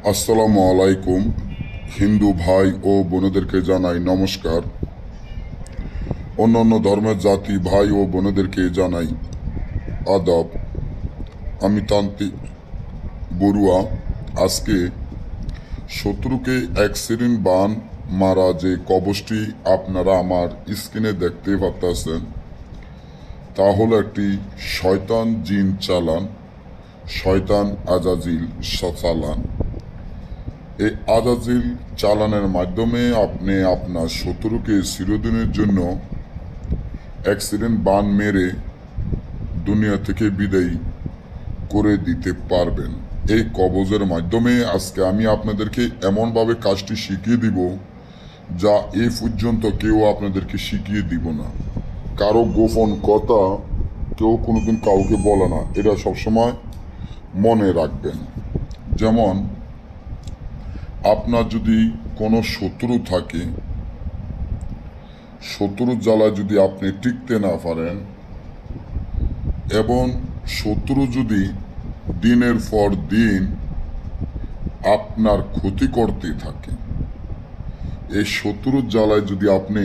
আসসালামু আলাইকুম। হিন্দু ভাই ও বোনেদেরকে জানাই নমস্কার। অন্যান্য ধর্মের জাতি ভাই ও বোনেদেরকে জানাই আদব। আমি তান্ত্রিক বড়ুয়া। আজকে শত্রুকে এক সিরিন বান মারা যে কবচটি আপনারা আমার স্ক্রিনে দেখতে পাচ্ছেন, তা হলো একটি শয়তান জিন চালান, শয়তান আজাজিল চালান। এই আজাজিল চালানের মাধ্যমে আপনি আপনার শত্রুকে চিরদিনের জন্য অ্যাক্সিডেন্ট বান মেরে দুনিয়া থেকে বিদায়ী করে দিতে পারবেন। এই কবজের মাধ্যমে আজকে আমি আপনাদেরকে এমনভাবে কাজটি শিখিয়ে দিব যা এ পর্যন্ত কেউ আপনাদেরকে শিখিয়ে দিব না। কারো গোপন কথা কেউ কোনোদিন কাউকে বলে না, এটা সবসময় মনে রাখবেন। যেমন আপনার যদি কোনো শত্রু থাকে, শত্রুর জ্বালায় যদি আপনি টিকতে না পারেন এবং শত্রু যদি দিনের পর দিন আপনার ক্ষতি করতে থাকে, এই শত্রুর জ্বালায় যদি আপনি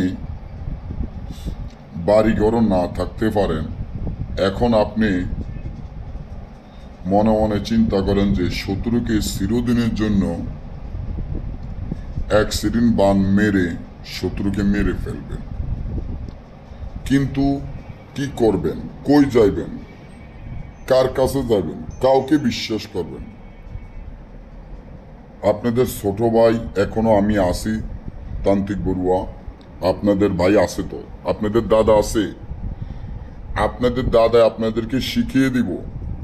বাড়িঘরও না থাকতে পারেন, এখন আপনি মনে মনে চিন্তা করেন যে শত্রুকে চিরদিনের জন্য অ্যাক্সিডেন্ট বান মেরে শত্রুকে মেরে ফেলবেন। কিন্তু কি করবেন, কই যাইবেন, কার কাছে যাবেন, কাউকে বিশ্বাস করবেন? আপনাদের ছোট ভাই এখনো আমি আছি, তান্ত্রিক বড়ুয়া। আপনাদের ভাই আছে তো, আপনাদের দাদা আছে, আপনাদের দাদা আপনাদেরকে শিখিয়ে দিব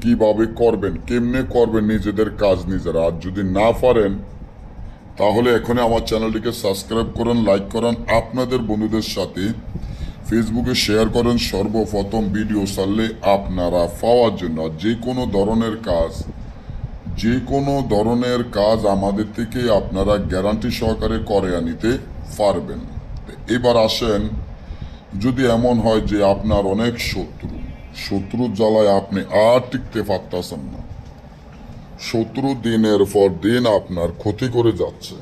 কিভাবে করবেন, কেমনে করবেন নিজেদের কাজ নিজেরা। আর যদি না পারেন তাহলে এখনই আমার চ্যানেলটিকে সাবস্ক্রাইব করেন, লাইক করেন, আপনাদের বন্ধুদের সাথে ফেসবুকে শেয়ার করেন। সর্বপ্রথম ভিডিও ছাড়লে আপনারা পাওয়ার জন্য যে কোনো ধরনের কাজ, যে কোনো ধরনের কাজ আমাদের থেকে আপনারা গ্যারান্টি সহকারে করে আনিতে পারবেন। এবার আসেন, যদি এমন হয় যে আপনার অনেক শত্রুর জ্বালায় আপনি আর টিকতে পারতেছেন না, শত্রু দিনের পর দিন আপনার ক্ষতি করে যাচ্ছে,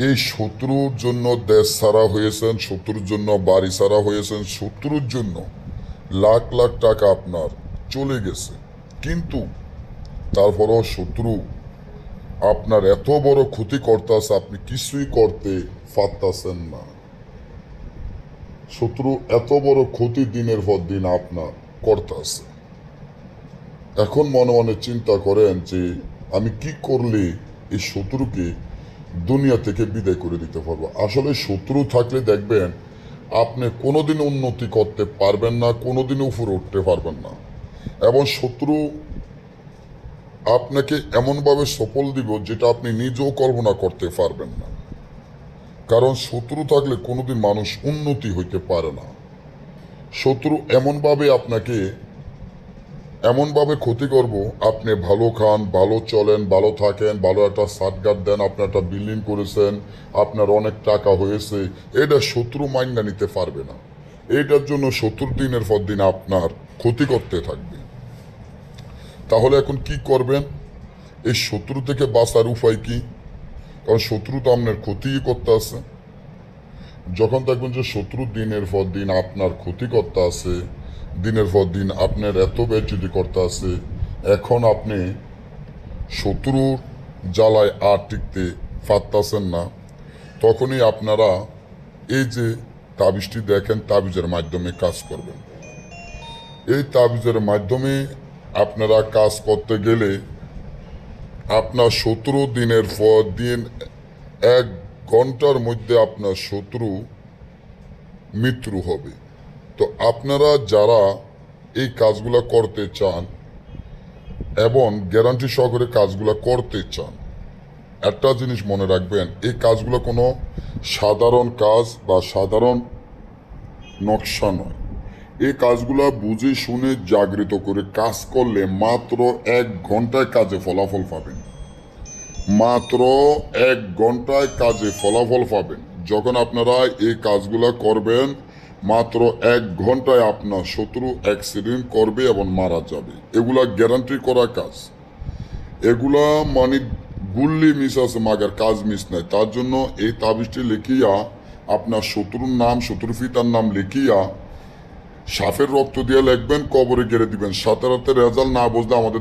এই শত্রুর জন্য দেশ ছাড়া হয়েছেন, শত্রুর জন্য বাড়ি ছাড়া হয়েছেন, শত্রুর জন্য লাখ লাখ টাকা আপনার চলে গেছে, কিন্তু তারপরেও শত্রু আপনার এত বড় ক্ষতি করতেছে, আপনি কিছুই করতে পারতেছেন না। শত্রু এত বড় ক্ষতি দিনের পর দিন আপনার করতেছে। এখন মনে মনে চিন্তা করেন যে আমি কি করলে এই শত্রুকে দুনিয়া থেকে বিদায় করে দিতে পারবো। আসলে শত্রু থাকলে দেখবেন আপনি কোনোদিন উন্নতি করতে পারবেন না, কোনোদিন উপরে উঠতে পারবেন না, এবং শত্রু আপনাকে এমনভাবে সফল দিব যেটা আপনি নিজেও কল্পনা করতে পারবেন না। কারণ শত্রু থাকলে কোনোদিন মানুষ উন্নতি হইতে পারে না। শত্রু এমনভাবে ক্ষতি করব, আপনি ভালো খান, ভালো চলেন, ভালো থাকেন, ভালো একটা সাটগাট দেন, আপনি একটা বিল্ডিং করেছেন, আপনার অনেক টাকা হয়েছে, এটা শত্রু মাইন্ডা নিতে পারবে না। এটার জন্য শত্রু দিনের পর দিন আপনার ক্ষতি করতে থাকবে। তাহলে এখন কি করবেন? এই শত্রু থেকে বাঁচার উপায় কি? কারণ শত্রু তো আপনার ক্ষতিই করতে আছে। যখন দেখবেন যে শত্রু দিনের পর দিন আপনার ক্ষতি করতে আছে, দিনের পর দিন আপনার এত বেজ্জতি করতে আছে, এখন আপনি শত্রুর জ্বালায় আর টিকতে পারতেছেন না, তখনই আপনারা এই যে তাবিজটি দেখেন, তাবিজের মাধ্যমে কাজ করবেন। এই তাবিজের মাধ্যমে আপনারা কাজ করতে গেলে আপনার শত্রু দিনের পর দিন 1 ঘন্টার মধ্যে আপনার শত্রু মৃত্যু হবে। তো আপনারা যারা এই কাজগুলো করতে চান এবং গ্যারান্টি সহকারে কাজগুলো করতে চান, একটা জিনিস মনে রাখবেন, এই কাজগুলো কোনো সাধারণ কাজ বা সাধারণ নকশা নয়। এই কাজগুলো বুঝে শুনে জাগৃত করে কাজ করলে মাত্র 1 ঘন্টায় কাজে ফলাফল পাবেন। মাত্র 1 ঘন্টায় কাজে ফলাফল পাবেন। যখন আপনারা এই কাজগুলো করবেন, মাত্র 1 ঘন্টায় আপনার শত্রু অ্যাক্সিডেন্ট করবে এবং মারা যাবে। এগুলা গ্যারান্টি করা কাজ। এগুলা মানে গুল্লি মিস আছে মাগার কাজ মিস নাই। তার জন্য এই তাবিজটি লিখিয়া আপনার শত্রুর নাম, শত্রু পিতার নাম লিখিয়া সাপের রক্ত দিয়ে লিখবেন, কবরে গেড়ে দিবেন। সাথে সাথে রেজাল্ট না বুঝলে আমাদের